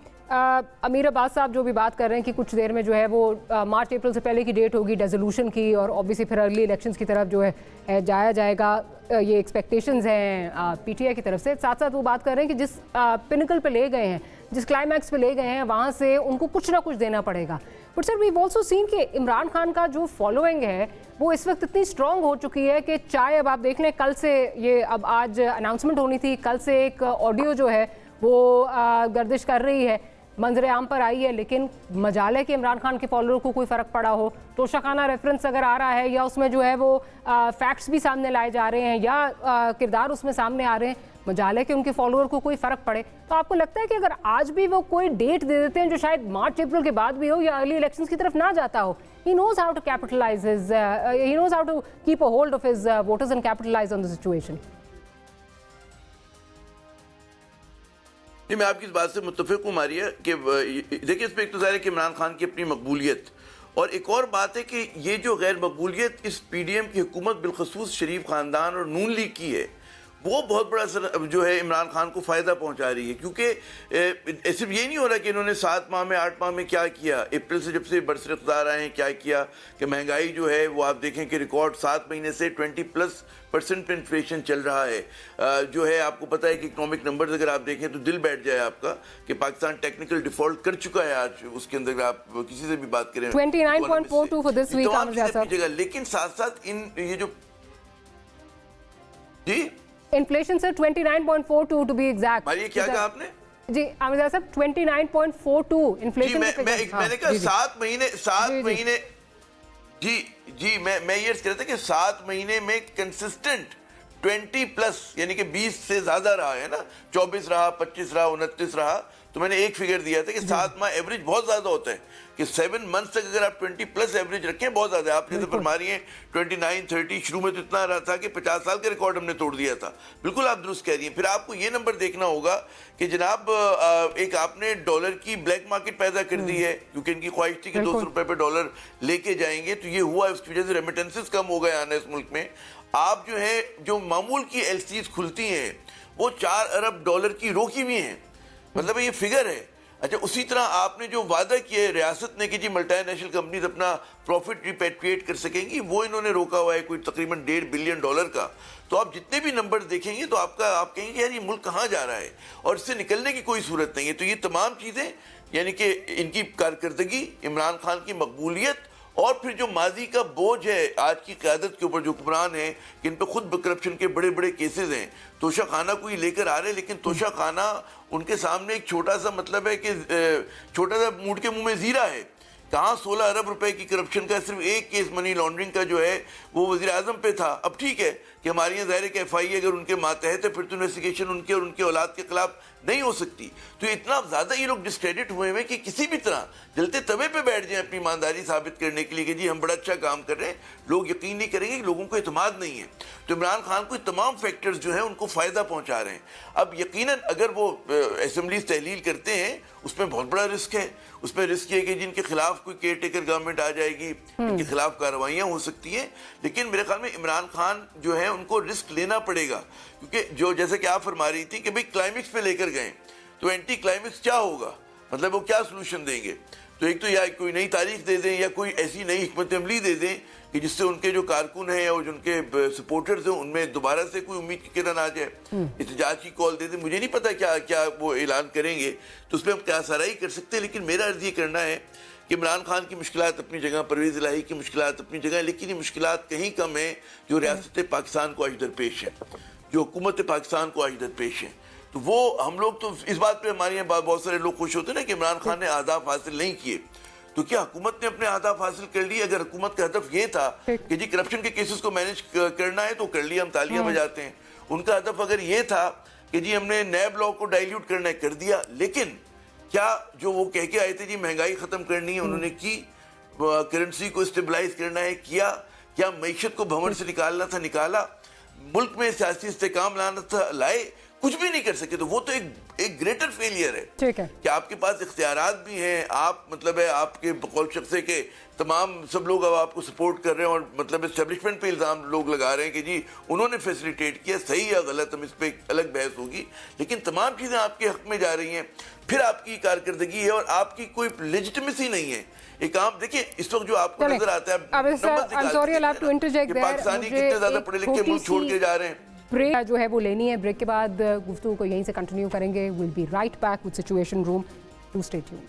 Speaker 7: अमीर अब्बास साहब जो भी बात कर रहे हैं कि कुछ देर में जो है वो मार्च अप्रैल से पहले की डेट होगी रेजोल्यूशन की, और ऑब्वियसली फिर अर्ली इलेक्शंस की तरफ जो है जाया जाएगा, ये एक्सपेक्टेशंस हैं पीटीआई की तरफ से। साथ साथ वो बात कर रहे हैं कि जिस पिनिकल पे ले गए हैं, जिस क्लाइमैक्स पे ले गए हैं, वहाँ से उनको कुछ ना कुछ देना पड़ेगा। But sir, we also seen कि इमरान खान का जो फॉलोइंग है वो इस वक्त इतनी स्ट्रॉन्ग हो चुकी है कि चाहे अब आप देख लें, कल से ये, अब आज अनाउंसमेंट होनी थी, कल से एक ऑडियो जो है वो गर्दिश कर रही है मंजरे आम पर आई है, लेकिन मजाल है कि इमरान खान के फॉलोअर को कोई फ़र्क पड़ा हो। तोशाखाना रेफरेंस अगर आ रहा है या उसमें जो है वो फैक्ट्स भी सामने लाए जा रहे हैं या किरदार उसमें सामने आ रहे हैं, मजाल है कि उनके फॉलोअर को कोई फ़र्क पड़े। तो आपको लगता है कि अगर आज भी वो कोई डेट दे देते हैं जो शायद मार्च अप्रैल के बाद भी हो या अर्ली इलेक्शंस की तरफ ना जाता हो, he knows how to capitalize his he knows how to keep a hold of his voters and capitalize on the situation.
Speaker 9: नहीं, मैं आपकी इस बात से मुत्तफिक हूँ मारिया कि देखिए इसमें एक तो ज़ाहिर है कि इमरान खान की अपनी मकबूलियत, और एक और बात है कि ये जो गैर मकबूलियत इस पीडीएम की हुकूमत बिलखसूस शरीफ ख़ानदान और नून लीग की है, वो बहुत बड़ा जो है इमरान खान को फ़ायदा पहुंचा रही है। क्योंकि सिर्फ ये नहीं हो रहा कि इन्होंने 7 माह में 8 माह में क्या किया, अप्रैल से जब से बरसर इक़्तिदार आए हैं क्या किया, कि महंगाई जो है वो आप देखें कि रिकॉर्ड 7 महीने से 20+% पे इन्फ्लेशन चल रहा है। जो है आपको पता है कि इकोनॉमिक नंबर्स अगर आप देखें तो दिल बैठ जाए आपका कि पाकिस्तान टेक्निकल डिफॉल्ट कर चुका है आज, उसके अंदर आप किसी से भी बात करें
Speaker 7: 29.42 फॉर दिस वीक।
Speaker 9: लेकिन साथ साथ इन ये जो जी
Speaker 7: inflation sir 29.42 to be exact.
Speaker 9: मारिए क्या कहा आपने?
Speaker 7: जी आमिर साहब 29.42 इन्फ्लेशन।
Speaker 9: मैंने कहा 7 महीने जी मैं ये कह रहा था कि 7 महीने में कंसिस्टेंट 20+ यानी कि 20 से ज्यादा रहा है ना, 24 रहा, 25 रहा, 29 रहा। तो मैंने एक फिगर दिया था कि 7 माह एवरेज बहुत ज्यादा होता है, कि 7 मंथ्स तक अगर आप 20+ एवरेज रखें बहुत ज्यादा है। आप जैसे फरमा रही हैं 29, 30, शुरू में तो इतना रहा था कि 50 साल का रिकॉर्ड हमने तोड़ दिया था। बिल्कुल आप दुरुस्त कह रही हैं। फिर आपको ये नंबर देखना होगा कि जनाब एक आपने डॉलर की ब्लैक मार्केट पैदा कर दी है, क्योंकि इनकी ख्वाहिश थी कि 200 रुपए पे डॉलर लेके जाएंगे, तो ये हुआ, उसकी वजह से रेमिटेंसेस कम हो गए आने इस मुल्क में। आप जो है जो मामूल की एलसीज खुलती हैं वो 4 अरब डॉलर की रोकी हुई हैं, मतलब ये फिगर है। अच्छा, उसी तरह आपने जो वादा किया रियासत ने कि जी मल्टीनेशनल कंपनीज अपना प्रॉफिट रिपेट्रिएट कर सकेंगी, वो इन्होंने रोका हुआ है कोई तकरीबन $1.5 बिलियन का। तो आप जितने भी नंबर देखेंगे तो आप कहेंगे यार ये मुल्क कहाँ जा रहा है, और इससे निकलने की कोई सूरत नहीं है। तो ये तमाम चीज़ें यानी कि इनकी कारकर्दगी, इमरान खान की मकबूलियत, और फिर जो माजी का बोझ है आज की क़यादत के ऊपर, जो हुक्मरान है कि इन पर खुद करप्शन के बड़े बड़े केसेस हैं। तोशा खाना को ही लेकर आ रहे, लेकिन तोशा खाना उनके सामने एक छोटा सा मतलब है कि छोटा सा मूड के मुंह में जीरा है। कहाँ 16 अरब रुपए की करप्शन का सिर्फ एक केस मनी लॉन्ड्रिंग का जो है वो वज़ीर आज़म पे था। अब ठीक है कि हमारे यहाँ ज़ाहिर है कि FIA अगर उनके मातहत है फिर तो इन्वेस्टिगेशन उनके और उनके औलाद के खिलाफ नहीं हो सकती। तो इतना ज़्यादा ये लोग डिस्क्रेडिट हुए हैं कि किसी भी तरह जलते तवे पे बैठ जाएं अपनी ईमानदारी साबित करने के लिए कि जी हम बड़ा अच्छा काम कर रहे हैं, लोग यकीन नहीं करेंगे, लोगों को एतमाद नहीं है। तो इमरान खान को तमाम फैक्टर्स जो हैं उनको फ़ायदा पहुँचा रहे हैं। अब यकीनन अगर वो असम्बलीज तहलील करते हैं उसमें बहुत बड़ा रिस्क है। उसमें रिस्क ये कि जिनके खिलाफ कोई केयर टेकर गवर्नमेंट आ जाएगी, इनके खिलाफ कार्रवाइयाँ हो सकती हैं। लेकिन मेरे ख्याल में इमरान खान जो है उनको रिस्क लेना पड़ेगा, क्योंकि जो जैसे कि आप फरमा रही थी कि भाई क्लाइमेक्स पे लेकर गए तो एंटी क्लाइमेक्स क्या होगा, मतलब वो क्या सोल्यूशन देंगे। तो एक तो या कोई नई तारीख दे दें या कोई ऐसी नई हिकमत अमली दे दें कि जिससे उनके जो कारकुन हैं और उनके सपोर्टर्स हैं उनमें दोबारा से कोई उम्मीद की किरण आ जाए, एहतजाज की कॉल दे दें। मुझे नहीं पता क्या क्या वो ऐलान करेंगे, तो उसमें हम क्या साराई कर सकते हैं। लेकिन मेरा अर्ज ये करना है कि इमरान खान की मुश्किलात अपनी जगह, परवेज़ इलाही की मुश्किलात अपनी जगह, लेकिन ये मुश्किलात कहीं कम है जो रियासत पाकिस्तान को आज दरपेश है, जो हुकूमत पाकिस्तान को आज दरपेश है। तो वो हम लोग तो इस बात पे हमारे यहाँ बहुत सारे लोग खुश होते हैं ना कि इमरान खान ने अहदाफ हासिल नहीं किए। तो क्या हुकूमत ने अपने अहदाफ हासिल कर लिए? अगर हुकूमत का हदफ ये था कि जी करप्शन के केसेस को मैनेज करना है तो कर लिया, हम तालियां बजाते हैं। उनका हदफ अगर ये था कि जी हमने नैब लॉ को डाइल्यूट करना है, कर दिया। लेकिन क्या जो वो कह के आए थे जी महंगाई खत्म करनी है, उन्होंने की, करेंसी को स्टेबलाइज करना है, किया। क्या मईशत को भंवर से निकालना था, निकाला। मुल्क में सियासी इस्तेकाम लाना था, लाए। कुछ भी नहीं कर सके। तो वो तो एक ग्रेटर फेलियर है।
Speaker 7: ठीक है
Speaker 9: कि आपके पास इख्तियारात भी हैं, आप मतलब है आपके बकौल शख्से के तमाम सब लोग अब आपको सपोर्ट कर रहे हैं, और मतलब एस्टेब्लिशमेंट पे इल्ज़ाम लोग लगा रहे हैं कि जी उन्होंने फैसिलिटेट किया। सही या गलत हम इस पर अलग बहस होगी, लेकिन तमाम चीज़ें आपके हक में जा रही हैं। फिर आपकी कारकर्दगी है और आपकी कोई लेजिटिमेसी नहीं है। एक आप देखिए इस वक्त जो आपको नजर आता है पाकिस्तानी कितने ज्यादा पढ़े लिखे मुल्क छोड़ के जा रहे हैं।
Speaker 7: ब्रेक जो है वो लेनी है, ब्रेक के बाद गुफ्तगू को यहीं से कंटिन्यू करेंगे। Will be right back with situation room, to stay tuned.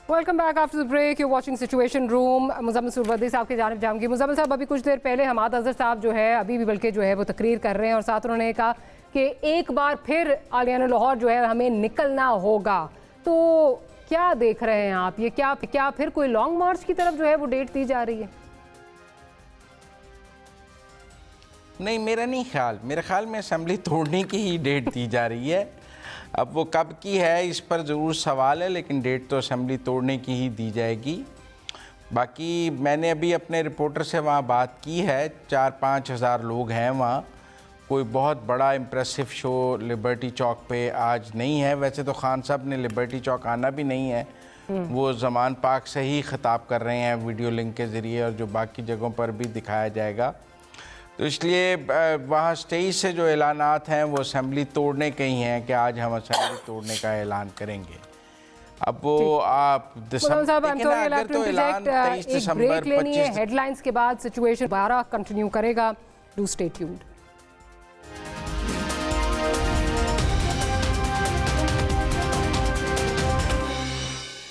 Speaker 7: Welcome back after the break. You watching situation room. Muzammil Suharwardi साहब की जानिब जाऊंगी। मुज़म्मिल साहब, अभी कुछ देर पहले हमाद अज़हर साहब जो है अभी भी बल्कि जो है वो तकरीर कर रहे हैं और साथ उन्होंने कहा कि एक बार फिर आलियान लाहौर जो है हमें निकलना होगा। तो क्या देख रहे हैं आप, ये क्या फिर कोई लॉन्ग मार्च की तरफ जो है वो डेट दी जा रही है?
Speaker 8: नहीं, मेरा नहीं ख्याल। मेरे ख्याल में असेंबली तोड़ने की ही डेट दी जा रही है। अब वो कब की है इस पर ज़रूर सवाल है, लेकिन डेट तो असेंबली तोड़ने की ही दी जाएगी। बाकी मैंने अभी अपने रिपोर्टर से वहाँ बात की है, 4-5 हज़ार लोग हैं वहाँ। कोई बहुत बड़ा इम्प्रेसिव शो लिबर्टी चौक पे आज नहीं है। वैसे तो खान साहब ने लिबर्टी चौक आना भी नहीं है, वो ज़मान पाक से ही ख़िताब कर रहे हैं वीडियो लिंक के ज़रिए, और जो बाकी जगहों पर भी दिखाया जाएगा। तो इसलिए वहाँ स्टेज से जो ऐलानात हैं वो असेंबली तोड़ने के ही हैं कि आज हम असेंबली तोड़ने का ऐलान करेंगे। अब वो आप
Speaker 7: अगर तो ऐलान 23 दिसंबर 25 हेडलाइंस के बाद सिचुएशन 12 कंटिन्यू करेगा। Do stay tuned.